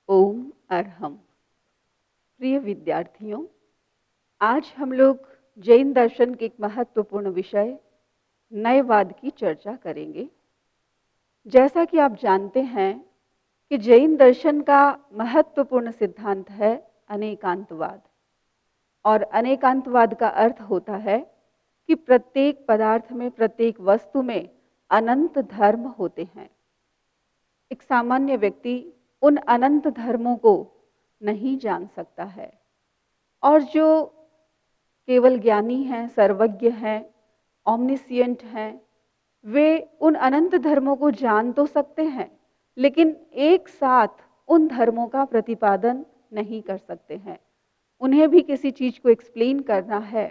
ओम अरहम। प्रिय विद्यार्थियों, आज हम लोग जैन दर्शन के एक महत्वपूर्ण विषय नयवाद की चर्चा करेंगे। जैसा कि आप जानते हैं कि जैन दर्शन का महत्वपूर्ण सिद्धांत है अनेकांतवाद। और अनेकांतवाद का अर्थ होता है कि प्रत्येक पदार्थ में, प्रत्येक वस्तु में अनंत धर्म होते हैं। एक सामान्य व्यक्ति उन अनंत धर्मों को नहीं जान सकता है, और जो केवल ज्ञानी हैं, सर्वज्ञ हैं, ओमनिसिएंट हैं, वे उन अनंत धर्मों को जान तो सकते हैं, लेकिन एक साथ उन धर्मों का प्रतिपादन नहीं कर सकते हैं। उन्हें भी किसी चीज को एक्सप्लेन करना है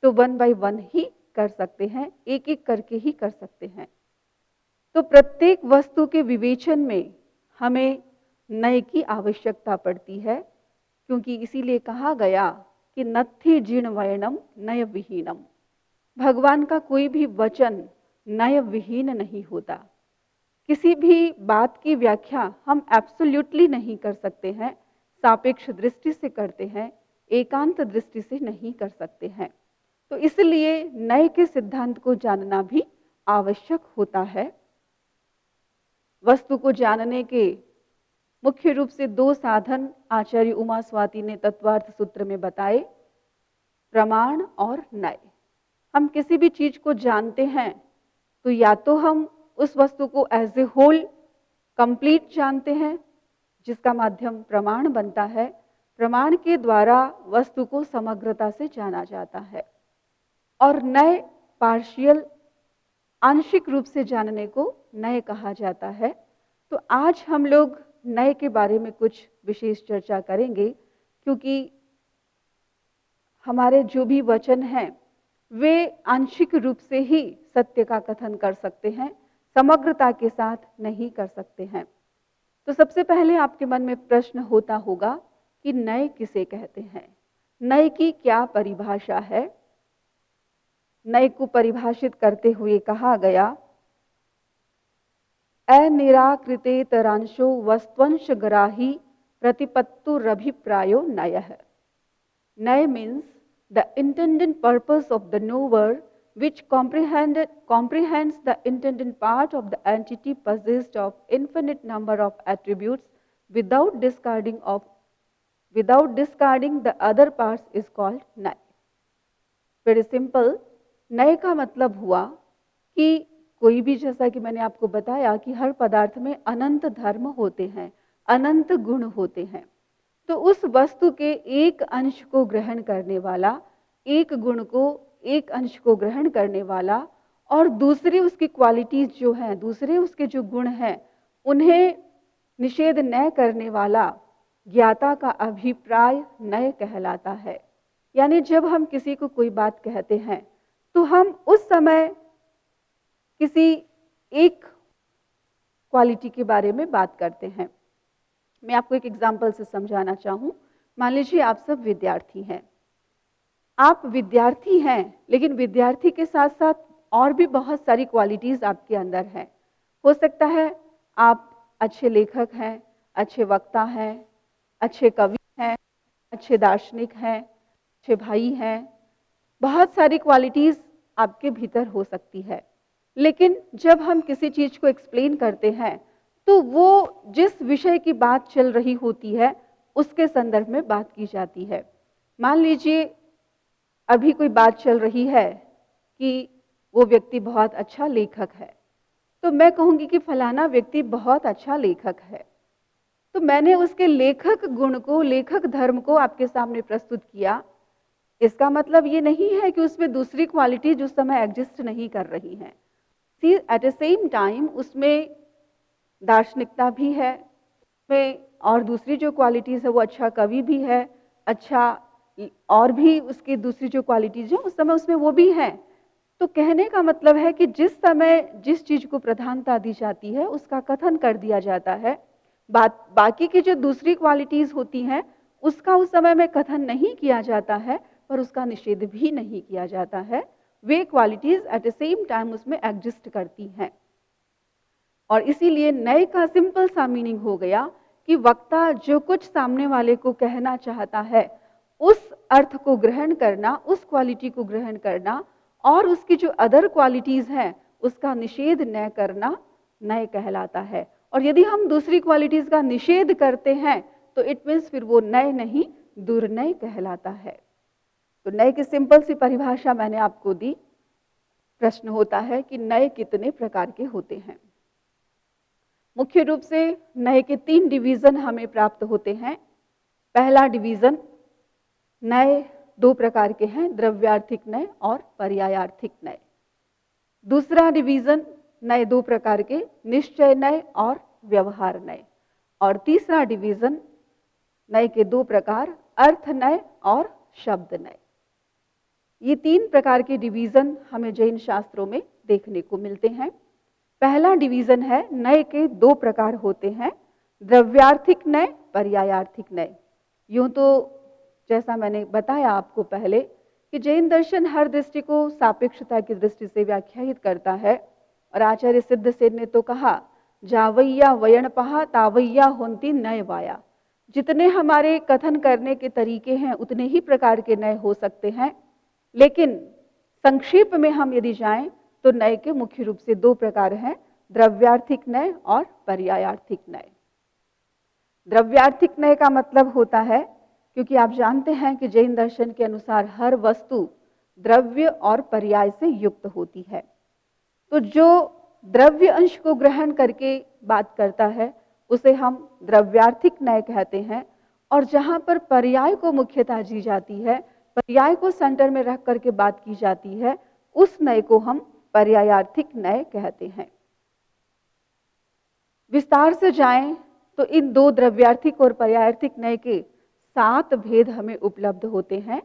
तो वन बाय वन ही कर सकते हैं, एक एक करके ही कर सकते हैं। तो प्रत्येक वस्तु के विवेचन में हमें नय की आवश्यकता पड़ती है, क्योंकि इसीलिए कहा गया कि नत्थि जीर्ण वर्णम नय विहीनम। भगवान का कोई भी वचन नय विहीन नहीं होता। किसी भी बात की व्याख्या हम एब्सोल्युटली नहीं कर सकते हैं, सापेक्ष दृष्टि से करते हैं, एकांत दृष्टि से नहीं कर सकते हैं। तो इसलिए नय के सिद्धांत को जानना भी आवश्यक होता है। वस्तु को जानने के मुख्य रूप से दो साधन आचार्य उमा स्वाति ने तत्वार्थ सूत्र में बताए, प्रमाण और नय। हम किसी भी चीज को जानते हैं तो या तो हम उस वस्तु को एज ए होल कंप्लीट जानते हैं, जिसका माध्यम प्रमाण बनता है। प्रमाण के द्वारा वस्तु को समग्रता से जाना जाता है, और नय पार्शियल, आंशिक रूप से जानने को नय कहा जाता है। तो आज हम लोग नय के बारे में कुछ विशेष चर्चा करेंगे, क्योंकि हमारे जो भी वचन हैं वे आंशिक रूप से ही सत्य का कथन कर सकते हैं, समग्रता के साथ नहीं कर सकते हैं। तो सबसे पहले आपके मन में प्रश्न होता होगा कि नय किसे कहते हैं, नय की क्या परिभाषा है। नय को परिभाषित करते हुए कहा गया, अनिराकृतेतरांशो वस्त्वंश ग्राही प्रतिपत्तुरभिप्रायो नयः। Naya means the intended purpose of the knower, which comprehends the intended part of the entity possessed of infinite number of attributes without discarding the other parts is called Naya. Very simple. नय का मतलब हुआ कि कोई भी, जैसा कि मैंने आपको बताया कि हर पदार्थ में अनंत धर्म होते हैं, अनंत गुण होते हैं। तो उस वस्तु के एक अंश को ग्रहण करने वाला, एक गुण को, एक अंश को ग्रहण करने वाला, और दूसरी उसकी क्वालिटीज जो हैं, दूसरे उसके जो गुण हैं, उन्हें निषेध न करने वाला ज्ञाता का अभिप्राय नय कहलाता है। यानी जब हम किसी को कोई बात कहते हैं तो हम उस समय किसी एक क्वालिटी के बारे में बात करते हैं। मैं आपको एक एग्जाम्पल से समझाना चाहूँ। मान लीजिए आप सब विद्यार्थी हैं। आप विद्यार्थी हैं, लेकिन विद्यार्थी के साथ साथ और भी बहुत सारी क्वालिटीज आपके अंदर हैं। हो सकता है आप अच्छे लेखक हैं, अच्छे वक्ता हैं, अच्छे कवि हैं, अच्छे दार्शनिक हैं, अच्छे भाई हैं। बहुत सारी क्वालिटीज आपके भीतर हो सकती है, लेकिन जब हम किसी चीज को एक्सप्लेन करते हैं तो वो जिस विषय की बात चल रही होती है उसके संदर्भ में बात की जाती है। मान लीजिए अभी कोई बात चल रही है कि वो व्यक्ति बहुत अच्छा लेखक है, तो मैं कहूंगी कि फलाना व्यक्ति बहुत अच्छा लेखक है। तो मैंने उसके लेखक गुण को, लेखक धर्म को आपके सामने प्रस्तुत किया। इसका मतलब ये नहीं है कि उसमें दूसरी क्वालिटी उस समय एग्जिस्ट नहीं कर रही है। एट द सेम टाइम उसमें दार्शनिकता भी है, उसमें और दूसरी जो क्वालिटीज है वो अच्छा कवि भी है, अच्छा और भी उसकी दूसरी जो क्वालिटीज है उस समय उसमें वो भी है। तो कहने का मतलब है कि जिस समय जिस चीज को प्रधानता दी जाती है उसका कथन कर दिया जाता है। बाकी की जो दूसरी क्वालिटीज होती हैं उसका उस समय में कथन नहीं किया जाता है, पर उसका निषेध भी नहीं किया जाता है। वे qualities at the same time उसमें एग्जिस्ट करती हैं। और इसीलिए नय का सिंपल सा मीनिंग हो गया कि वक्ता जो कुछ सामने वाले को कहना चाहता है उस अर्थ को ग्रहण करना, उस क्वालिटी को ग्रहण करना और उसकी जो अदर क्वालिटीज हैं उसका निषेध न करना नय कहलाता है। और यदि हम दूसरी क्वालिटीज का निषेध करते हैं तो इट मीन्स फिर वो नय नहीं, दुर्नय कहलाता है। तो नय की सिंपल सी परिभाषा मैंने आपको दी। प्रश्न होता है कि नय कितने प्रकार के होते हैं। मुख्य रूप से नय के 3 डिवीजन हमें प्राप्त होते हैं। पहला डिवीजन, नय 2 प्रकार के हैं, द्रव्यार्थिक नय और पर्यायार्थिक नय। दूसरा डिवीजन, नय 2 प्रकार के, निश्चय नय और व्यवहार नय। और तीसरा डिवीजन, नय के 2 प्रकार, अर्थ नय और शब्द नय। ये 3 प्रकार के डिवीजन हमें जैन शास्त्रों में देखने को मिलते हैं। पहला डिवीजन है, नय के 2 प्रकार होते हैं, द्रव्यार्थिक नय, पर्यायार्थिक नय। यूं तो जैसा मैंने बताया आपको पहले कि जैन दर्शन हर दृष्टि को सापेक्षता की दृष्टि से व्याख्यायित करता है। और आचार्य सिद्धसेन ने तो कहा, जावैया वयणपहा तावैया होंती नय वाया। जितने हमारे कथन करने के तरीके हैं उतने ही प्रकार के नय हो सकते हैं, लेकिन संक्षेप में हम यदि जाएं तो नय के मुख्य रूप से 2 प्रकार हैं, द्रव्यार्थिक नय और पर्यायार्थिक नय। द्रव्यार्थिक नय का मतलब होता है, क्योंकि आप जानते हैं कि जैन दर्शन के अनुसार हर वस्तु द्रव्य और पर्याय से युक्त होती है। तो जो द्रव्य अंश को ग्रहण करके बात करता है उसे हम द्रव्यार्थिक नय कहते हैं। और जहां पर पर्याय को मुख्यता दी जाती है, पर्याय को सेंटर में रख करके बात की जाती है, उस नय को हम पर्यायार्थिक नय कहते हैं। विस्तार से जाएं तो इन 2 द्रव्यार्थिक और पर्यायार्थिक नय के 7 भेद हमें उपलब्ध होते हैं,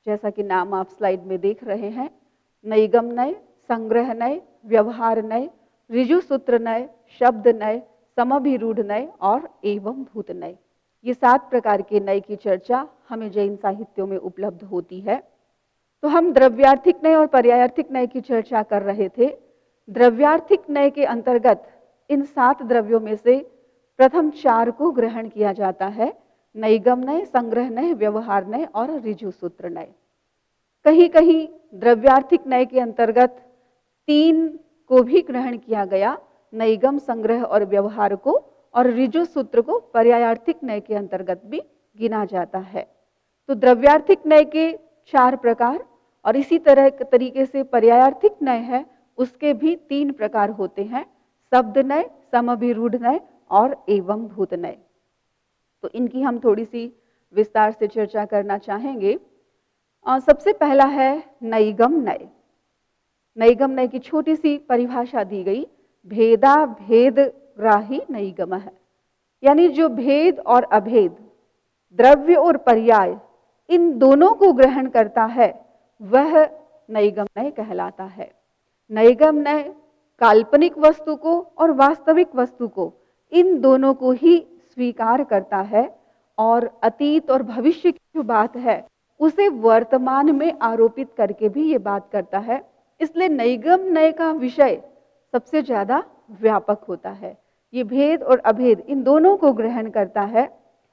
जैसा कि नाम आप स्लाइड में देख रहे हैं। नैगम नय, संग्रह नय, व्यवहार नय, ऋजु सूत्र नय, शब्द नय, समभिरूढ़ नय और एवं भूत नय। ये 7 प्रकार के नय की चर्चा हमें जैन साहित्यों में उपलब्ध होती है। तो हम द्रव्यार्थिक नय और पर्यायार्थिक नय की चर्चा कर रहे थे। द्रव्यार्थिक नय के अंतर्गत इन 7 द्रव्यों में से प्रथम 4 को ग्रहण किया जाता है, नैगम नय, संग्रह नय, व्यवहार नय और ऋजु सूत्र नय। कहीं कहीं द्रव्यार्थिक नय के अंतर्गत 3 को भी ग्रहण किया गया, नैगम, संग्रह और व्यवहार को, और ऋजु सूत्र को पर्यायार्थिक नय के अंतर्गत भी गिना जाता है। तो द्रव्यार्थिक नय के 4 प्रकार, और इसी तरह तरीके से पर्यायार्थिक नय है उसके भी 3 प्रकार होते हैं, शब्द नय, समभिरूढ़ नय और एवं भूत नय। तो इनकी हम थोड़ी सी विस्तार से चर्चा करना चाहेंगे। सबसे पहला है नैगम नय। नैगम नय की छोटी सी परिभाषा दी गई, भेदा भेद ग्राही नैगम है, यानी जो भेद और अभेद, द्रव्य और पर्याय, इन दोनों को ग्रहण करता है वह नैगम नय कहलाता है। नैगम नय काल्पनिक वस्तु को और वास्तविक वस्तु को, इन दोनों को ही स्वीकार करता है और अतीत और भविष्य की जो बात है उसे वर्तमान में आरोपित करके भी ये बात करता है। इसलिए नैगम नय का विषय सबसे ज्यादा व्यापक होता है। ये भेद और अभेद इन दोनों को ग्रहण करता है,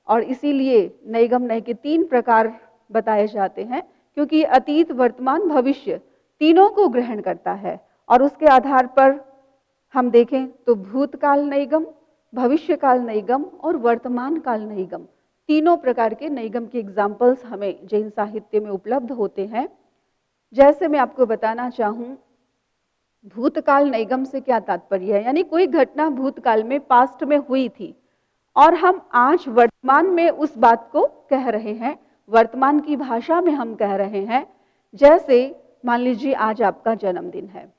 और इसीलिए नैगम नय के 3 प्रकार बताए जाते हैं, क्योंकि ये अतीत, वर्तमान, भविष्य तीनों को ग्रहण करता है। और उसके आधार पर हम देखें तो भूतकाल नैगम, भविष्यकाल नैगम और वर्तमान काल नैगम, तीनों प्रकार के नैगम के एग्जाम्पल्स हमें जैन साहित्य में उपलब्ध होते हैं। जैसे मैं आपको बताना चाहूं, भूतकाल नैगम से क्या तात्पर्य है, यानी कोई घटना भूतकाल में, पास्ट में हुई थी और हम आज वर्तमान में उस बात को कह रहे हैं, वर्तमान की भाषा में हम कह रहे हैं। जैसे मान लीजिए आज आपका जन्मदिन है,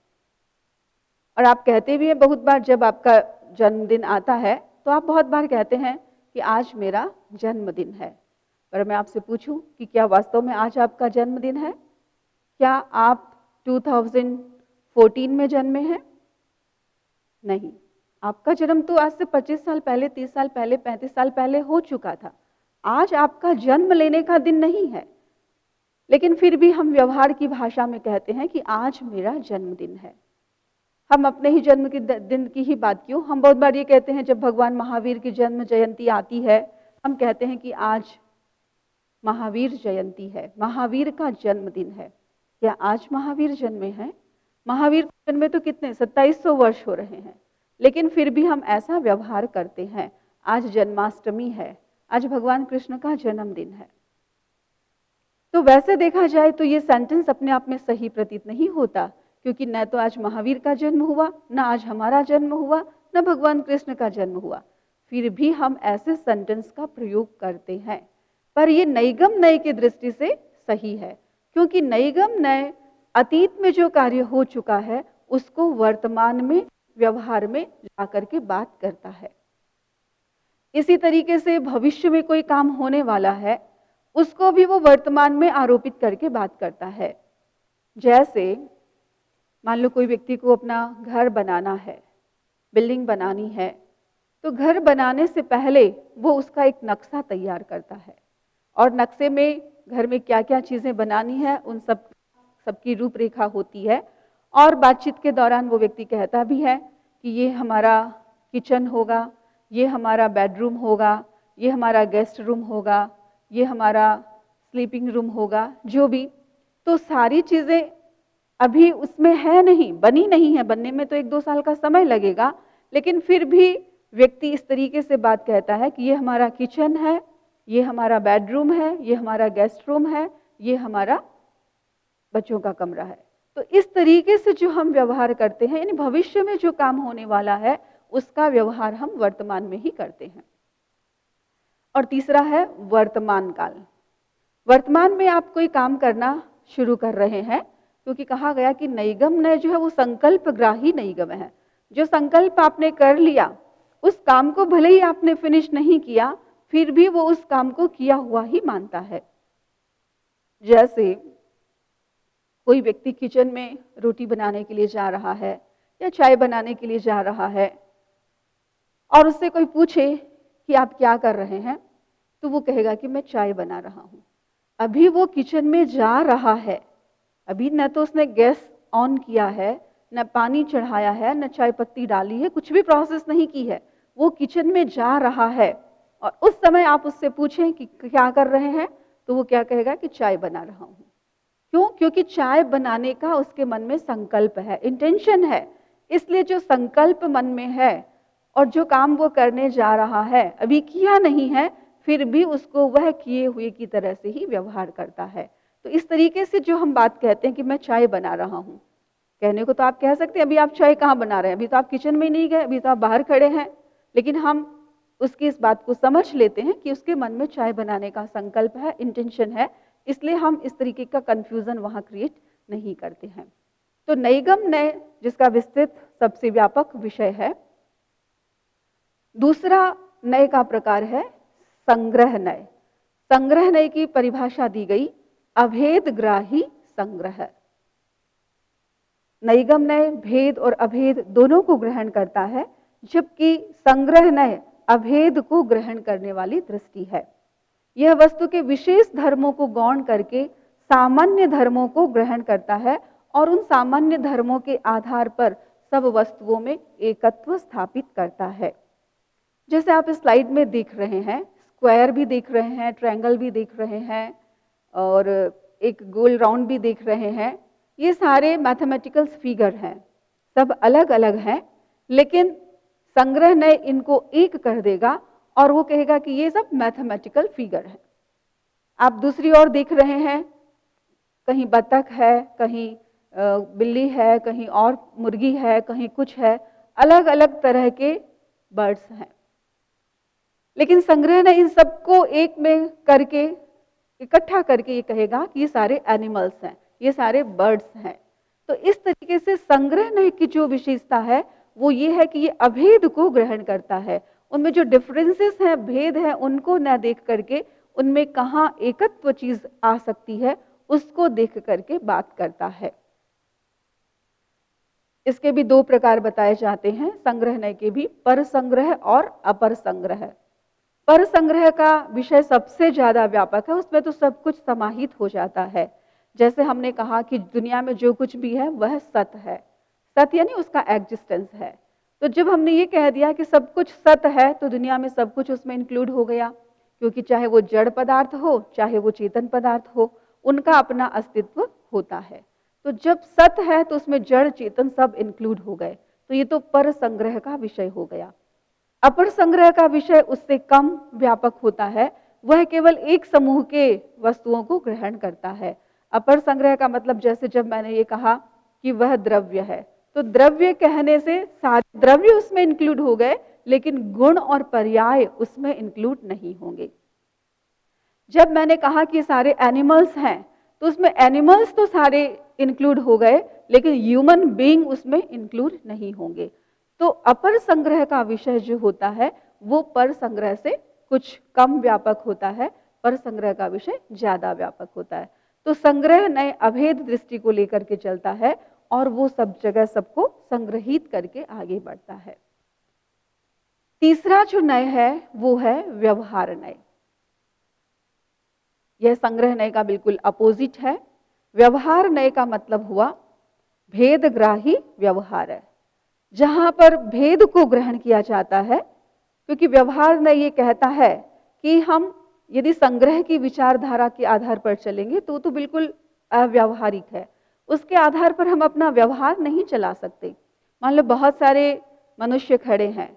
और आप कहते भी हैं बहुत बार, जब आपका जन्मदिन आता है तो आप बहुत बार कहते हैं कि आज मेरा जन्मदिन है। पर मैं आपसे पूछूं कि क्या वास्तव में आज आपका जन्मदिन है? क्या आप 2014 में जन्मे हैं? नहीं, आपका जन्म तो आज से 25 साल पहले, 30 साल पहले, 35 साल पहले हो चुका था। आज आपका जन्म लेने का दिन नहीं है, लेकिन फिर भी हम व्यवहार की भाषा में कहते हैं कि आज मेरा जन्मदिन है। हम अपने ही जन्म के दिन की ही बात क्यों, हम बहुत बार ये कहते हैं जब भगवान महावीर की जन्म जयंती आती है, हम कहते हैं कि आज महावीर जयंती है, महावीर का जन्मदिन है। क्या आज महावीर जन्मे हैं? महावीर के जन्मे तो कितने 2700 वर्ष हो रहे हैं, लेकिन फिर भी हम ऐसा व्यवहार करते हैं। आज जन्माष्टमी है, आज भगवान कृष्ण का जन्मदिन है। तो वैसे देखा जाए तो ये सेंटेंस अपने आप में सही प्रतीत नहीं होता, क्योंकि न तो आज महावीर का जन्म हुआ, न आज हमारा जन्म हुआ, न भगवान कृष्ण का जन्म हुआ, फिर भी हम ऐसे सेंटेंस का प्रयोग करते हैं। पर ये नैगम नय की दृष्टि से सही है, क्योंकि नैगम नय अतीत में जो कार्य हो चुका है उसको वर्तमान में व्यवहार में ला करके बात करता है। इसी तरीके से भविष्य में कोई काम होने वाला है, उसको भी वो वर्तमान में आरोपित करके बात करता है। जैसे मान लो कोई व्यक्ति को अपना घर बनाना है, बिल्डिंग बनानी है, तो घर बनाने से पहले वो उसका एक नक्शा तैयार करता है, और नक्शे में घर में क्या क्या चीजें बनानी है उन सबकी रूपरेखा होती है। और बातचीत के दौरान वो व्यक्ति कहता भी है कि ये हमारा किचन होगा, ये हमारा बेडरूम होगा, ये हमारा गेस्ट रूम होगा, ये हमारा स्लीपिंग रूम होगा, जो भी। तो सारी चीजें अभी उसमें है नहीं, बनी नहीं है, बनने में तो 1-2 साल का समय लगेगा, लेकिन फिर भी व्यक्ति इस तरीके से बात कहता है कि ये हमारा किचन है, ये हमारा बेडरूम है, ये हमारा गेस्ट रूम है, ये हमारा बच्चों का कमरा है। तो इस तरीके से जो हम व्यवहार करते हैं, यानी भविष्य में जो काम होने वाला है उसका व्यवहार हम वर्तमान में ही करते हैं। और तीसरा है वर्तमान काल। वर्तमान में आप कोई काम करना शुरू कर रहे हैं, क्योंकि कहा गया कि नैगम नय जो है वो संकल्प ग्राही नैगम है। जो संकल्प आपने कर लिया, उस काम को भले ही आपने फिनिश नहीं किया, फिर भी वो उस काम को किया हुआ ही मानता है। जैसे कोई व्यक्ति किचन में रोटी बनाने के लिए जा रहा है या चाय बनाने के लिए जा रहा है, और उससे कोई पूछे कि आप क्या कर रहे हैं, तो वो कहेगा कि मैं चाय बना रहा हूं। अभी वो किचन में जा रहा है, अभी न तो उसने गैस ऑन किया है, न पानी चढ़ाया है, न चाय पत्ती डाली है, कुछ भी प्रोसेस नहीं की है, वो किचन में जा रहा है। और उस समय आप उससे पूछें कि क्या कर रहे हैं, तो वो क्या कहेगा कि चाय बना रहा हूं। क्यों? क्योंकि चाय बनाने का उसके मन में संकल्प है, इंटेंशन है। इसलिए जो संकल्प मन में है और जो काम वो करने जा रहा है, अभी किया नहीं है, फिर भी उसको वह किए हुए की तरह से ही व्यवहार करता है। तो इस तरीके से जो हम बात कहते हैं कि मैं चाय बना रहा हूं, कहने को तो आप कह सकते हैं अभी आप चाय कहाँ बना रहे हैं, अभी तो आप किचन में नहीं गए, अभी तो आप बाहर खड़े हैं, लेकिन हम उसकी इस बात को समझ लेते हैं कि उसके मन में चाय बनाने का संकल्प है, इंटेंशन है, इसलिए हम इस तरीके का कंफ्यूजन वहां क्रिएट नहीं करते हैं। तो नैगम नय जिसका विस्तृत सबसे व्यापक विषय है। दूसरा नय का प्रकार है संग्रह नय। संग्रह नय की परिभाषा दी गई अभेदग्राही संग्रह। नैगम नय भेद और अभेद दोनों को ग्रहण करता है, जबकि संग्रह नय अभेद को ग्रहण करने वाली दृष्टि है। यह वस्तु के विशेष धर्मों को गौण करके सामान्य धर्मों को ग्रहण करता है और उन सामान्य धर्मों के आधार पर सब वस्तुओं में एकत्व स्थापित करता है। जैसे आप इस स्लाइड में देख रहे हैं, स्क्वायर भी देख रहे हैं, ट्रायंगल भी देख रहे हैं और एक गोल राउंड भी देख रहे हैं। ये सारे मैथमेटिकल फिगर हैं, सब अलग अलग हैं, लेकिन संग्रह नय इनको एक कर देगा और वो कहेगा कि ये सब मैथमेटिकल फिगर है। आप दूसरी ओर देख रहे हैं, कहीं बतख है, कहीं बिल्ली है, कहीं और मुर्गी है, कहीं कुछ है, अलग अलग तरह के बर्ड्स हैं, लेकिन संग्रह ने इन सबको एक में करके इकट्ठा करके ये कहेगा कि ये सारे एनिमल्स हैं, ये सारे बर्ड्स हैं। तो इस तरीके से संग्रह ने की जो विशेषता है वो ये है कि ये अभेद को ग्रहण करता है। उनमें जो डिफरेंसेस हैं, भेद हैं, उनको न देख करके उनमें कहाँ एकत्व चीज आ सकती है उसको देख करके बात करता है। इसके भी दो प्रकार बताए जाते हैं संग्रह नय के भी, पर संग्रह और अपर संग्रह। पर संग्रह का विषय सबसे ज्यादा व्यापक है, उसमें तो सब कुछ समाहित हो जाता है। जैसे हमने कहा कि दुनिया में जो कुछ भी है वह सत है, सत यानी उसका एग्जिस्टेंस है। तो जब हमने ये कह दिया कि सब कुछ सत है तो दुनिया में सब कुछ उसमें इंक्लूड हो गया, क्योंकि चाहे वो जड़ पदार्थ हो चाहे वो चेतन पदार्थ हो, उनका अपना अस्तित्व होता है। तो जब सत है तो उसमें जड़ चेतन सब इंक्लूड हो गए, तो ये तो पर संग्रह का विषय हो गया। अपर संग्रह का विषय उससे कम व्यापक होता है, वह केवल एक समूह के वस्तुओं को ग्रहण करता है। अपर संग्रह का मतलब जैसे जब मैंने ये कहा कि वह द्रव्य है, तो द्रव्य कहने से सारे द्रव्य उसमें इंक्लूड हो गए, लेकिन गुण और पर्याय उसमें इंक्लूड नहीं होंगे। जब मैंने कहा कि सारे एनिमल्स हैं, तो उसमें एनिमल्स तो सारे इंक्लूड हो गए, लेकिन ह्यूमन बीइंग उसमें इंक्लूड नहीं होंगे। तो अपर संग्रह का विषय जो होता है वो पर संग्रह से कुछ कम व्यापक होता है, पर संग्रह का विषय ज्यादा व्यापक होता है। तो संग्रह नए अभेद दृष्टि को लेकर के चलता है और वो सब जगह सबको संग्रहित करके आगे बढ़ता है। तीसरा जो नय है वो है व्यवहार नय। यह संग्रह नय का बिल्कुल अपोजिट है। व्यवहार नय का मतलब हुआ भेदग्राही व्यवहार है, जहां पर भेद को ग्रहण किया जाता है। क्योंकि व्यवहार नय ये कहता है कि हम यदि संग्रह की विचारधारा के आधार पर चलेंगे तो बिल्कुल अव्यावहारिक है, उसके आधार पर हम अपना व्यवहार नहीं चला सकते। मान लो बहुत सारे मनुष्य खड़े हैं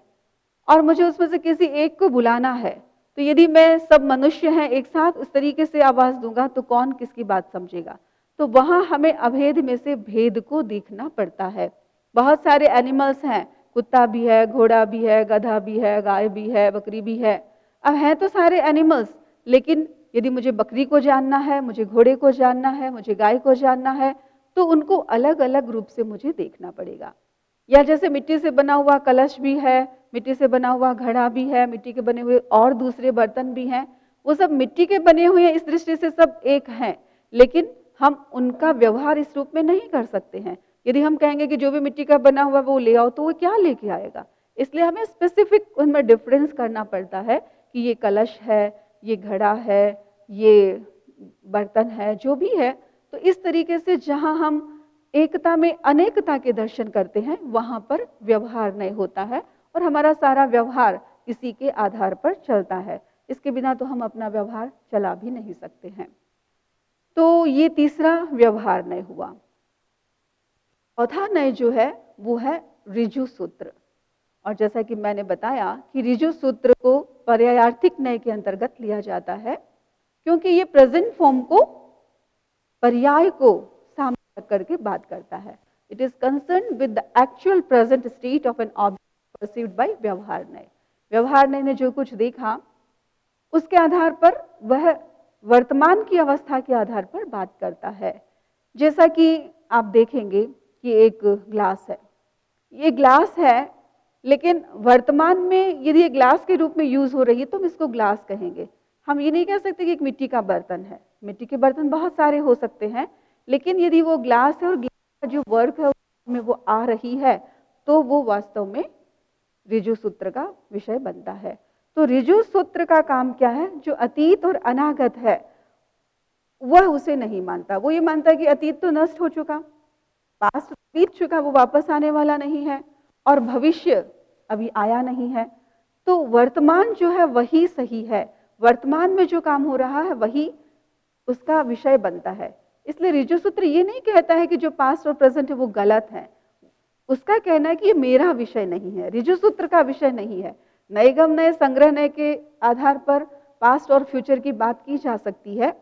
और मुझे उसमें से किसी एक को बुलाना है, तो यदि मैं सब मनुष्य हैं एक साथ उस तरीके से आवाज दूंगा तो कौन किसकी बात समझेगा। तो वहां हमें अभेद में से भेद को देखना पड़ता है। बहुत सारे एनिमल्स हैं, कुत्ता भी है, घोड़ा भी है, गधा भी है, गाय भी है, बकरी भी है। अब हैं तो सारे एनिमल्स, लेकिन यदि मुझे बकरी को जानना है, मुझे घोड़े को जानना है, मुझे गाय को जानना है, तो उनको अलग अलग रूप से मुझे देखना पड़ेगा। या जैसे मिट्टी से बना हुआ कलश भी है, मिट्टी से बना हुआ घड़ा भी है, मिट्टी के बने हुए और दूसरे बर्तन भी हैं, वो सब मिट्टी के बने हुए हैं, इस दृष्टि से सब एक हैं, लेकिन हम उनका व्यवहार इस रूप में नहीं कर सकते हैं। यदि हम कहेंगे कि जो भी मिट्टी का बना हुआ वो ले आओ, तो वो क्या लेके आएगा। इसलिए हमें स्पेसिफिक उनमें डिफरेंस करना पड़ता है कि ये कलश है, ये घड़ा है, ये बर्तन है, जो भी है। तो इस तरीके से जहां हम एकता में अनेकता के दर्शन करते हैं, वहां पर व्यवहार नहीं होता है और हमारा सारा व्यवहार इसी के आधार पर चलता है। इसके बिना तो हम अपना व्यवहार चला भी नहीं सकते हैं। तो ये तीसरा व्यवहार नय हुआ। चौथा नय जो है वो है ऋजु सूत्र। और जैसा कि मैंने बताया कि ऋजु सूत्र को पर्यायार्थिक नय के अंतर्गत लिया जाता है, क्योंकि ये प्रेजेंट फॉर्म को पर्याय को सामने रख करके बात करता है। It is concern with the actual present state of an object perceived bye व्यवहार नय। व्यवहार नय ने जो कुछ देखा उसके आधार पर वह वर्तमान की अवस्था के आधार पर बात करता है। जैसा कि आप देखेंगे कि एक ग्लास है, ये ग्लास है, लेकिन वर्तमान में यदि ये ग्लास के रूप में यूज हो रही है तो हम इसको ग्लास कहेंगे। हम ये नहीं कह सकते कि एक मिट्टी का बर्तन है। मिट्टी के बर्तन बहुत सारे हो सकते हैं, लेकिन यदि वो ग्लास है और ग्लास का जो वर्क है उसमें वो आ रही है, तो वो वास्तव में ऋजु सूत्र का विषय बनता है। तो ऋजु सूत्र का काम क्या है, जो अतीत और अनागत है वह उसे नहीं मानता। वो ये मानता है कि अतीत तो नष्ट हो चुका, पास्ट बीत चुका, वो वापस आने वाला नहीं है, और भविष्य अभी आया नहीं है। तो वर्तमान जो है वही सही है, वर्तमान में जो काम हो रहा है वही उसका विषय बनता है। इसलिए ऋजु सूत्र ये नहीं कहता है कि जो पास्ट और प्रेजेंट है वो गलत है। उसका कहना है कि ये मेरा विषय नहीं है, ऋजु सूत्र का विषय नहीं है। नए नए संग्रह नए के आधार पर पास्ट और फ्यूचर की बात की जा सकती है,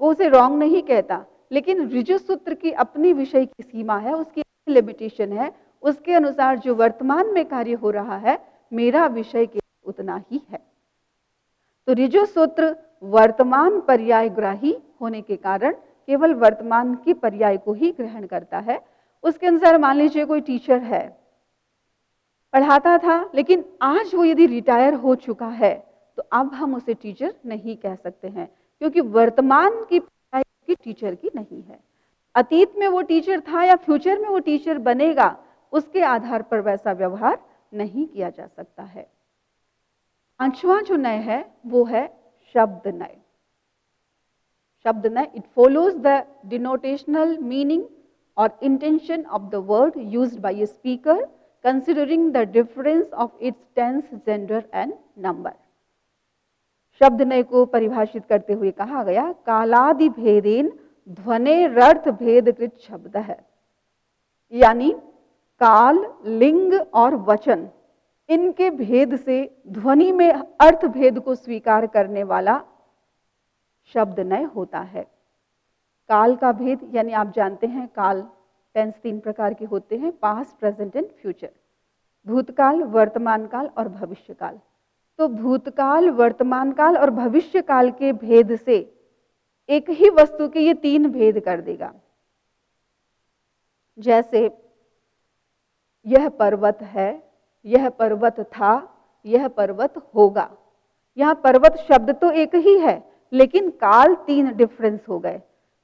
वो उसे रॉन्ग नहीं कहता, लेकिन ऋजु सूत्र की अपनी विषय की सीमा है, उसकी लिमिटेशन है। उसके अनुसार जो वर्तमान में कार्य हो रहा है मेरा विषय के उतना ही है। तो ऋजु सूत्र वर्तमान पर्यायग्राही होने के कारण केवल वर्तमान की पर्याय को ही ग्रहण करता है। उसके अनुसार मान लीजिए कोई टीचर है, पढ़ाता था, लेकिन आज वो यदि रिटायर हो चुका है तो अब हम उसे टीचर नहीं कह सकते हैं, क्योंकि वर्तमान की पर्याय की टीचर की नहीं है। अतीत में वो टीचर था या फ्यूचर में वो टीचर बनेगा, उसके आधार पर वैसा व्यवहार नहीं किया जा सकता है। पांचवा जो नय है वो है शब्द नय। शब्द नय, it follows the denotational meaning और intention of the word used by a speaker considering the difference of its tense, gender and number. शब्द नय को परिभाषित करते हुए कहा गया, कालादि भेदेन ध्वनेरर्थ भेदकृत शब्द है, यानी काल, लिंग और वचन, इनके भेद से ध्वनि में अर्थ भेद को स्वीकार करने वाला शब्द नय होता है। काल का भेद, यानी आप जानते हैं काल टेंस 3 प्रकार के होते हैं, पास्ट, प्रेजेंट एंड फ्यूचर, भूतकाल, वर्तमान काल और भविष्य काल। तो भूतकाल, वर्तमान काल और भविष्य काल के भेद से एक ही वस्तु के ये 3 भेद कर देगा। जैसे यह पर्वत है, यह पर्वत था, यह पर्वत होगा। यहां पर्वत शब्द तो एक ही है, लेकिन काल 3 डिफरेंस हो गए,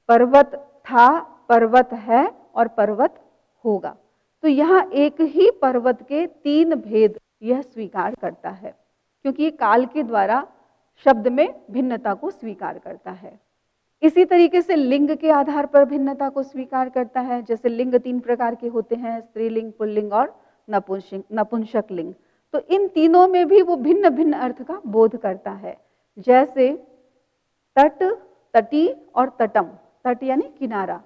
पर्वत था, पर्वत है और पर्वत होगा। तो यहां एक ही पर्वत के 3 भेद यह स्वीकार करता है, क्योंकि ये काल के द्वारा शब्द में भिन्नता को स्वीकार करता है। इसी तरीके से लिंग के आधार पर भिन्नता को स्वीकार करता है। जैसे लिंग 3 प्रकार के होते हैं, स्त्रीलिंग, पुल्लिंग और नपुंसक लिंग। तो इन तीनों में भी वो भिन्न भिन्न अर्थ का बोध करता है। जैसे तट, तटी और तटम। तट यानी किनारा।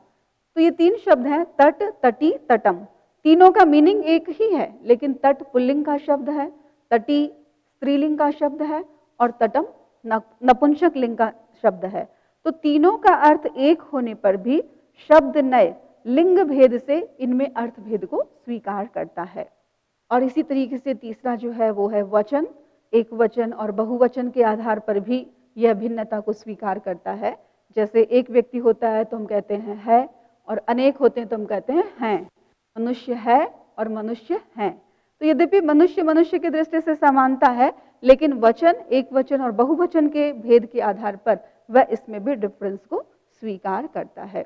तो ये 3 शब्द हैं, तट, तटी, तटम। तीनों का मीनिंग एक ही है, लेकिन तट पुल्लिंग का शब्द है, तटी स्त्रीलिंग का शब्द है और तटम नपुंसक लिंग का शब्द है। तो तीनों का अर्थ एक होने पर भी शब्द नय लिंग भेद से इनमें अर्थ भेद को स्वीकार करता है। और इसी तरीके से तीसरा जो है वो है वचन। एक वचन और बहुवचन के आधार पर भी यह भिन्नता को स्वीकार करता है। जैसे एक व्यक्ति होता है तो हम कहते हैं है, और अनेक होते हैं तो हम कहते हैं। मनुष्य है और मनुष्य हैं। तो यद्यपि मनुष्य मनुष्य की दृष्टि से समानता है, लेकिन वचन, एक वचन और बहुवचन के भेद के आधार पर वह इसमें भी डिफरेंस को स्वीकार करता है।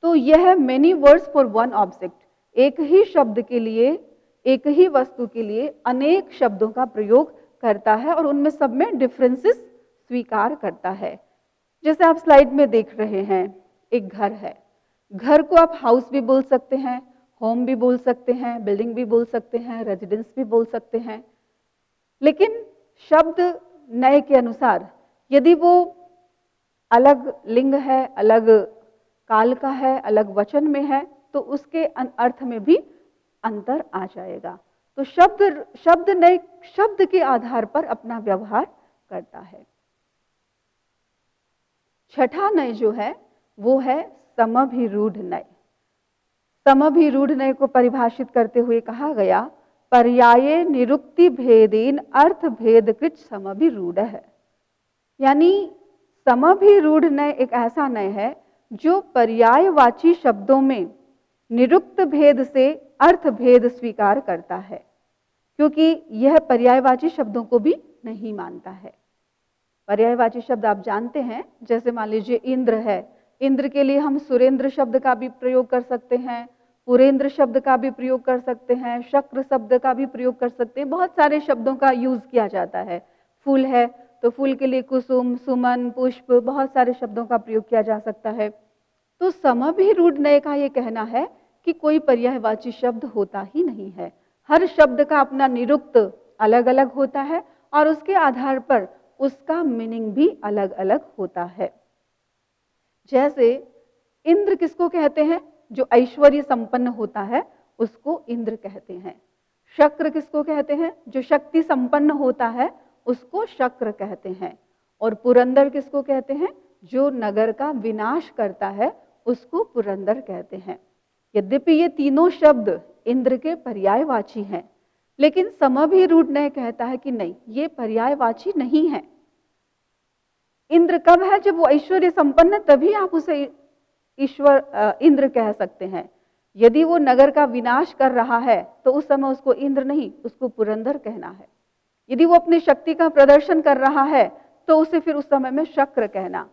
तो यह many words for one object, एक ही शब्द के लिए, एक ही वस्तु के लिए अनेक शब्दों का प्रयोग करता है और उनमें सब में डिफरेंसेस स्वीकार करता है। जैसे आप स्लाइड में देख रहे हैं, एक घर है। घर को आप हाउस भी बोल सकते हैं, होम भी बोल सकते हैं, बिल्डिंग भी बोल सकते हैं, रेजिडेंस भी बोल सकते हैं। लेकिन शब्द नय के अनुसार यदि वो अलग लिंग है, अलग काल का है, अलग वचन में है, तो उसके अर्थ में भी अंतर आ जाएगा। तो शब्द नय शब्द के आधार पर अपना व्यवहार करता है। छठा नय जो है वो है समभिरूढ़ नय। समभिरूढ़ नय को परिभाषित करते हुए कहा गया, पर्याये निरुक्ति भेदेन अर्थ भेदकृत समभिरूढ़ है। यानी समभिरूढ़ नय एक ऐसा नय है जो पर्यायवाची शब्दों में निरुक्त भेद से अर्थ भेद स्वीकार करता है, क्योंकि यह पर्यायवाची शब्दों को भी नहीं मानता है। पर्यायवाची शब्द आप जानते हैं, जैसे मान लीजिए इंद्र है, इंद्र के लिए हम सुरेंद्र शब्द का भी प्रयोग कर सकते हैं, पुरेंद्र शब्द का भी प्रयोग कर सकते हैं, शक्र शब्द का भी प्रयोग कर सकते हैं। बहुत सारे शब्दों का यूज किया जाता है। फूल है तो फूल के लिए कुसुम, सुमन, पुष्प, बहुत सारे शब्दों का प्रयोग किया जा सकता है। तो समभिरूढ़ नय का ये कहना है कि कोई पर्यायवाची शब्द होता ही नहीं है। हर शब्द का अपना निरुक्त अलग अलग होता है और उसके आधार पर उसका मीनिंग भी अलग अलग होता है। जैसे इंद्र किसको कहते हैं? जो ऐश्वर्य संपन्न होता है उसको इंद्र कहते हैं। शक्र किसको कहते हैं? जो शक्ति संपन्न होता है उसको शक्र कहते हैं। और पुरंदर किसको कहते हैं? जो नगर का विनाश करता है उसको पुरंदर कहते हैं। यद्यपि ये तीनों शब्द इंद्र के पर्यायवाची हैं, लेकिन समभिरूढ़ नय कहता है कि नहीं, ये पर्यायवाची नहीं है। इंद्र कब है? जब वो ऐश्वर्य संपन्न, तभी आप उसे ईश्वर इंद्र कह सकते हैं। यदि वो नगर का विनाश कर रहा है तो उस समय उसको इंद्र नहीं, उसको पुरंदर कहना है। यदि वो अपनी शक्ति का प्रदर्शन कर रहा है तो उसे फिर उस समय में शक्र कहना।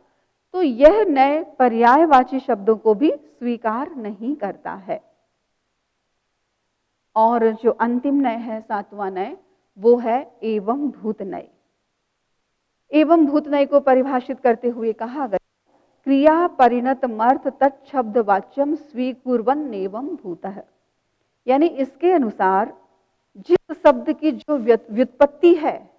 तो यह नय पर्यायवाची शब्दों को भी स्वीकार नहीं करता है। और जो अंतिम नय है, 7वां नय, वो है एवं भूत नय। एवं भूत नय को परिभाषित करते हुए कहा गया, क्रिया परिणत मर्थ तत्शब्द वाच्यम स्वीकुर्वन एवं भूतः। यानी इसके अनुसार जिस शब्द की जो व्युत्पत्ति है,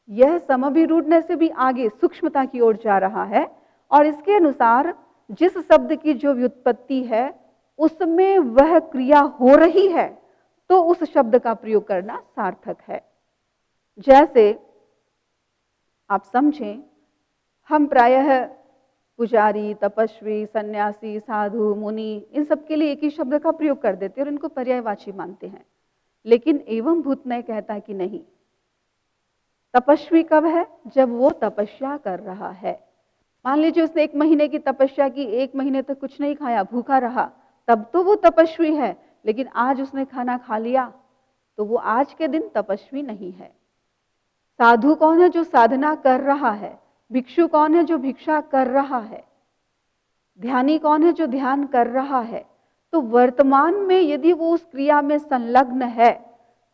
यह समभिरूढ़ से भी आगे सूक्ष्मता की ओर जा रहा है, और इसके अनुसार जिस शब्द की जो व्युत्पत्ति है उसमें वह क्रिया हो रही है, तो उस शब्द का प्रयोग करना सार्थक है। जैसे आप समझें, हम प्रायः पुजारी, तपस्वी, सन्यासी, साधु, मुनि, इन सब के लिए एक ही शब्द का प्रयोग कर देते हैं और इनको पर्यायवाची मानते हैं। लेकिन एवं भूतनय कहता है कि नहीं, तपस्वी कब है? जब वो तपस्या कर रहा है। मान लीजिए उसने 1 महीने की तपस्या की, 1 महीने तक कुछ नहीं खाया, भूखा रहा, तब तो वो तपस्वी है। लेकिन आज उसने खाना खा लिया, तो वो आज के दिन तपस्वी नहीं है। साधु कौन है? जो साधना कर रहा है। भिक्षु कौन है? जो भिक्षा कर रहा है। ध्यानी कौन है? जो ध्यान कर रहा है। तो वर्तमान में यदि वो उस क्रिया में संलग्न है,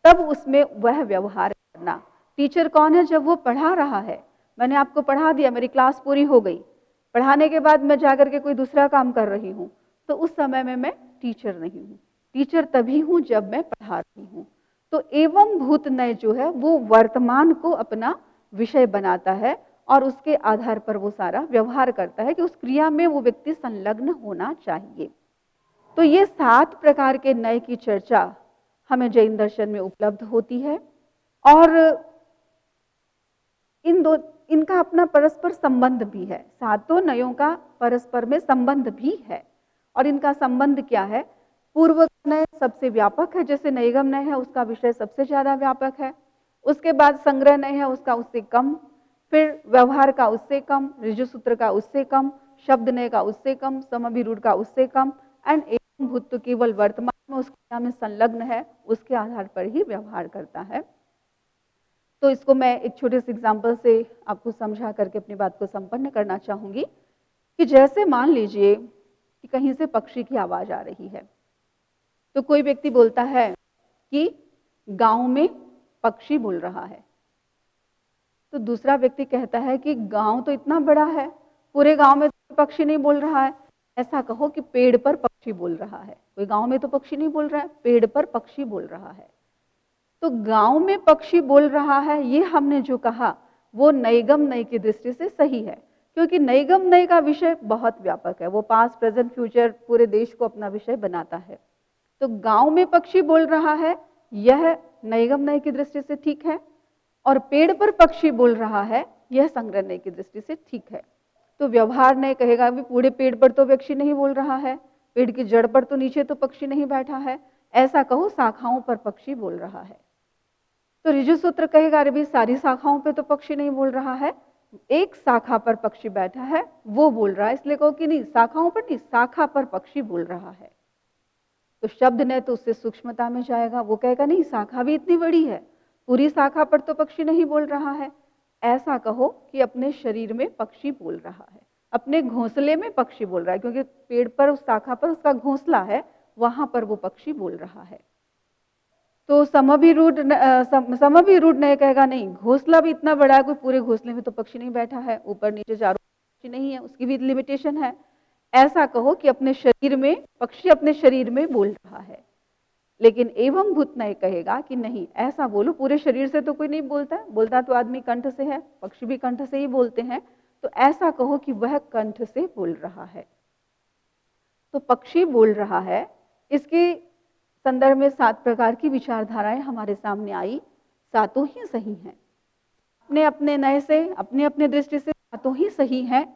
तब उसमें वह व्यवहार करना। टीचर कौन है? जब वो पढ़ा रहा है। मैंने आपको पढ़ा दिया, मेरी क्लास पूरी हो गई, पढ़ाने के बाद मैं जाकर के कोई दूसरा काम कर रही हूँ, तो उस समय में मैं टीचर नहीं हूँ। टीचर तभी हूँ जब मैं पढ़ा रही हूँ। तो एवं भूतनय जो है वो वर्तमान को अपना विषय बनाता है और उसके आधार पर वो सारा व्यवहार करता है कि उस क्रिया में वो व्यक्ति संलग्न होना चाहिए। तो ये 7 प्रकार के नय की चर्चा हमें जैन दर्शन में उपलब्ध होती है, और इनका अपना परस्पर संबंध भी है। 7 नयों का परस्पर में संबंध भी है। और इनका संबंध क्या है? पूर्व नय सबसे व्यापक है, जैसे नैगम नय है उसका विषय सबसे ज्यादा व्यापक है। उसके बाद संग्रह नय है उसका उससे कम, फिर व्यवहार का उससे कम, ऋजुसूत्र का उससे कम, शब्द नय का उससे कम, समभिरूढ़ का उससे कम, एंड एवं भूत तो केवल वर्तमान में उस क्रिया में संलग्न है, उसके आधार पर ही व्यवहार करता है। तो इसको मैं एक छोटे से एग्जाम्पल से आपको समझा करके अपनी बात को संपन्न करना चाहूंगी कि जैसे मान लीजिए कि कहीं से पक्षी की आवाज आ रही है, तो कोई व्यक्ति बोलता है कि गांव में पक्षी बोल रहा है। तो दूसरा व्यक्ति कहता है कि गांव तो इतना बड़ा है, पूरे गांव में तो पक्षी नहीं बोल रहा है। ऐसा कहो कि पेड़ पर पक्षी बोल रहा है। कोई गांव में तो पक्षी नहीं बोल रहा है, पेड़ पर पक्षी बोल रहा है। तो गांव में पक्षी बोल रहा है, ये हमने जो कहा वो नैगम नय की दृष्टि से सही है, क्योंकि नैगम नय का विषय बहुत व्यापक है, वो पास्ट प्रेजेंट फ्यूचर पूरे देश को अपना विषय बनाता है। तो गांव में पक्षी बोल रहा है, यह नैगम नय की दृष्टि से ठीक है, और पेड़ पर पक्षी बोल रहा है, यह संग्रह नय की दृष्टि से ठीक है। तो व्यवहार नय कहेगा भी पूरे पेड़ पर तो पक्षी नहीं बोल रहा है, पेड़ की जड़ पर तो नीचे तो पक्षी नहीं बैठा है, ऐसा कहो शाखाओं पर पक्षी बोल रहा है। तो ऋजुसूत्र कहेगा अरे भी सारी शाखाओं पे तो पक्षी नहीं बोल रहा है, एक शाखा पर पक्षी बैठा है वो बोल रहा है, इसलिए कहो कि नहीं शाखाओं पर नहीं, शाखा पर पक्षी बोल रहा है। तो शब्द ने तो उससे सूक्ष्मता में जाएगा, वो कहेगा नहीं शाखा भी इतनी बड़ी है, पूरी शाखा पर तो पक्षी नहीं बोल रहा है। ऐसा कहो कि अपने शरीर में पक्षी बोल रहा है, अपने घोंसले में पक्षी बोल रहा है, क्योंकि पेड़ पर उस शाखा पर उसका घोंसला है, वहां पर वो पक्षी बोल रहा है। तो समभिरूढ़ नहीं कहेगा नहीं घोंसला भी इतना बड़ा है, कोई पूरे घोंसले में तो पक्षी नहीं बैठा है, ऊपर नीचे चारों पक्षी नहीं है, उसकी भी लिमिटेशन है। ऐसा कहो कि अपने शरीर में पक्षी अपने शरीर में बोल रहा है। लेकिन एवं भूत नहीं कहेगा कि नहीं ऐसा बोलो, पूरे शरीर से तो कोई नहीं बोलता है, बोलता तो आदमी कंठ से है, पक्षी भी कंठ से ही बोलते हैं, तो ऐसा कहो कि वह कंठ से बोल रहा है। तो पक्षी बोल रहा है, इसके संदर्भ में 7 प्रकार की विचारधाराएं हमारे सामने आई, सातों ही सही हैं, अपने अपने नय से अपने अपने दृष्टि से सातों ही सही हैं,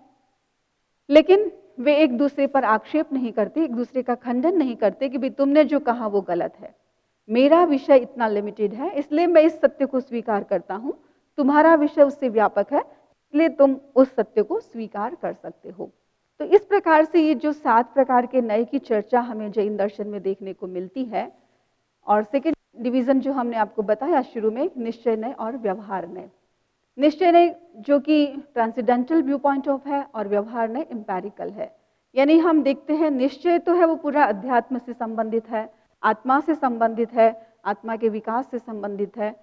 लेकिन वे एक दूसरे पर आक्षेप नहीं करते, एक दूसरे का खंडन नहीं करते कि भाई तुमने जो कहा वो गलत है, मेरा विषय इतना लिमिटेड है इसलिए मैं इस सत्य को स्वीकार करता हूं, तुम्हारा विषय उससे व्यापक है इसलिए तुम उस सत्य को स्वीकार कर सकते हो। तो इस प्रकार से ये जो 7 प्रकार के नय की चर्चा हमें जैन दर्शन में देखने को मिलती है। और सेकेंड डिवीजन जो हमने आपको बताया शुरू में, निश्चय नय और व्यवहार नय। निश्चय नय जो कि ट्रांसेंडेंटल व्यू पॉइंट ऑफ है और व्यवहार नय एम्पेरिकल है, यानी हम देखते हैं निश्चय तो है वो पूरा अध्यात्म से संबंधित है, आत्मा से संबंधित है, आत्मा के विकास से संबंधित है,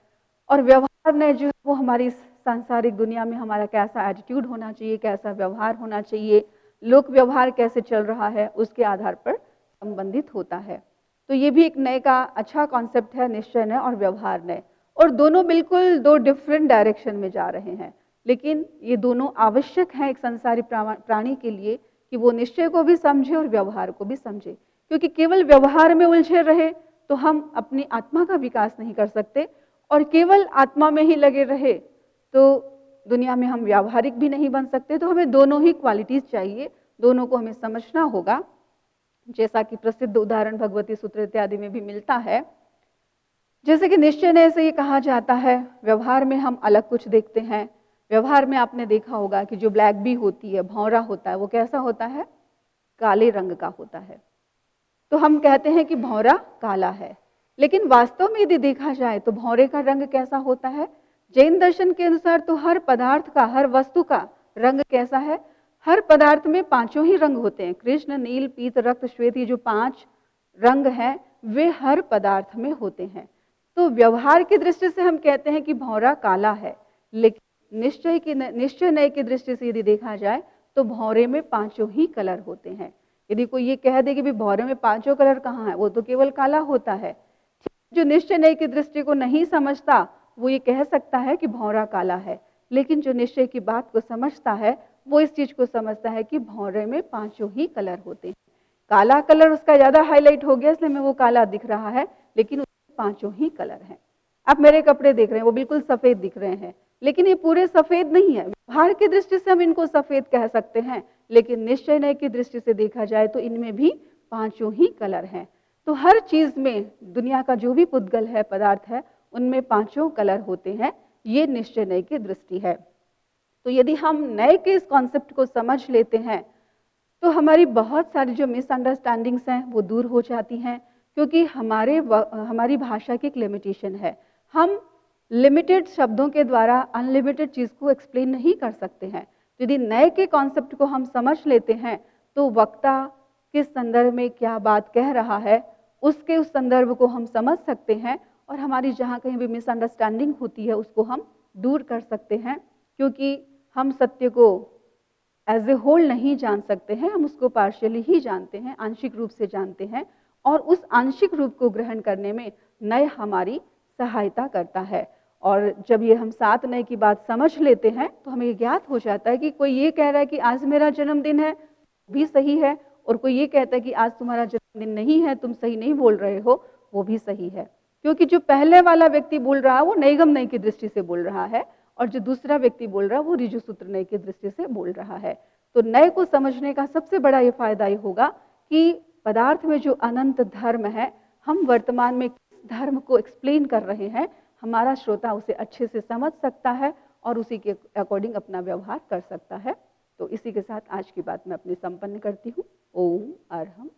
और व्यवहार नय जो है वो हमारी सांसारिक दुनिया में हमारा कैसा एटीट्यूड होना चाहिए, कैसा व्यवहार होना चाहिए, लोक व्यवहार कैसे चल रहा है उसके आधार पर संबंधित होता है। तो ये भी एक नए का अच्छा कॉन्सेप्ट है, निश्चय नय और व्यवहार नय, और दोनों बिल्कुल दो डिफरेंट डायरेक्शन में जा रहे हैं, लेकिन ये दोनों आवश्यक हैं एक संसारी प्राणी के लिए कि वो निश्चय को भी समझे और व्यवहार को भी समझे, क्योंकि केवल व्यवहार में उलझे रहे तो हम अपनी आत्मा का विकास नहीं कर सकते, और केवल आत्मा में ही लगे रहे तो दुनिया में हम व्यावहारिक भी नहीं बन सकते। तो हमें दोनों ही क्वालिटीज चाहिए, दोनों को हमें समझना होगा, जैसा कि प्रसिद्ध उदाहरण भगवती सूत्र इत्यादि में भी मिलता है। जैसे कि निश्चय नय से ये कहा जाता है, व्यवहार में हम अलग कुछ देखते हैं। व्यवहार में आपने देखा होगा कि जो ब्लैक बी होती है, भौरा होता है, वो कैसा होता है? काले रंग का होता है। तो हम कहते हैं कि भौरा काला है, लेकिन वास्तव में यदि देखा जाए तो भौरे का रंग कैसा होता है? जैन दर्शन के अनुसार तो हर पदार्थ का, हर वस्तु का रंग कैसा है? हर पदार्थ में पांचों ही रंग होते हैं, कृष्ण, नील, पीत, रक्त, श्वेत, ये जो 5 रंग हैं वे हर पदार्थ में होते हैं। तो व्यवहार की दृष्टि से हम कहते हैं कि भौरा काला है, लेकिन निश्चय नय की दृष्टि से यदि देखा जाए तो भौरे में पांचों ही कलर होते हैं। यदि कोई ये कह दे कि भी भौरे में पांचों कलर कहाँ है, वो तो केवल काला होता है। जो निश्चय नय की दृष्टि को नहीं समझता वो ये कह सकता है कि भौरा काला है, लेकिन जो निश्चय की बात को समझता है वो इस चीज को समझता है कि भौरे में पांचों ही कलर होते हैं। काला कलर उसका ज्यादा हाईलाइट हो गया इसलिए हमें वो काला दिख रहा है, लेकिन उसमें पांचों ही कलर हैं। आप मेरे कपड़े देख रहे हैं, वो बिल्कुल सफेद दिख रहे हैं, लेकिन ये पूरे सफेद नहीं है। व्यवहार की दृष्टि से हम इनको सफेद कह सकते हैं, लेकिन निश्चय नय की दृष्टि से देखा जाए तो इनमें भी पांचों ही कलर हैं। तो हर चीज में, दुनिया का जो भी पुद्गल है, पदार्थ है, उनमें पांचों कलर होते हैं। ये निश्चय नय की दृष्टि है। तो यदि हम नय के इस कॉन्सेप्ट को समझ लेते हैं तो हमारी बहुत सारी जो मिसअंडरस्टैंडिंग्स हैं वो दूर हो जाती हैं, क्योंकि हमारी भाषा की एक लिमिटेशन है। हम लिमिटेड शब्दों के द्वारा अनलिमिटेड चीज को एक्सप्लेन नहीं कर सकते हैं। यदि नय के कॉन्सेप्ट को हम समझ लेते हैं तो वक्ता किस संदर्भ में क्या बात कह रहा है उसके उस संदर्भ को हम समझ सकते हैं, और हमारी जहाँ कहीं भी मिसअंडरस्टैंडिंग होती है उसको हम दूर कर सकते हैं, क्योंकि हम सत्य को एज ए होल नहीं जान सकते हैं, हम उसको पार्शियली ही जानते हैं, आंशिक रूप से जानते हैं, और उस आंशिक रूप को ग्रहण करने में नय हमारी सहायता करता है। और जब ये हम 7 नय की बात समझ लेते हैं तो हमें ज्ञात हो जाता है कि कोई ये कह रहा है कि आज मेरा जन्मदिन है, भी सही है, और कोई ये कहता है कि आज तुम्हारा जन्मदिन नहीं है, तुम सही नहीं बोल रहे हो, वो भी सही है। क्योंकि जो पहले वाला व्यक्ति बोल रहा है वो नैगम नय की दृष्टि से बोल रहा है, और जो दूसरा व्यक्ति बोल रहा है वो ऋजु सूत्र नय की दृष्टि से बोल रहा है। तो नय को समझने का सबसे बड़ा ये फायदा ये होगा कि पदार्थ में जो अनंत धर्म है, हम वर्तमान में किस धर्म को एक्सप्लेन कर रहे हैं, हमारा श्रोता उसे अच्छे से समझ सकता है और उसी के अकॉर्डिंग अपना व्यवहार कर सकता है। तो इसी के साथ आज की बात मैं अपनी संपन्न करती हूँ। ओम अरहम।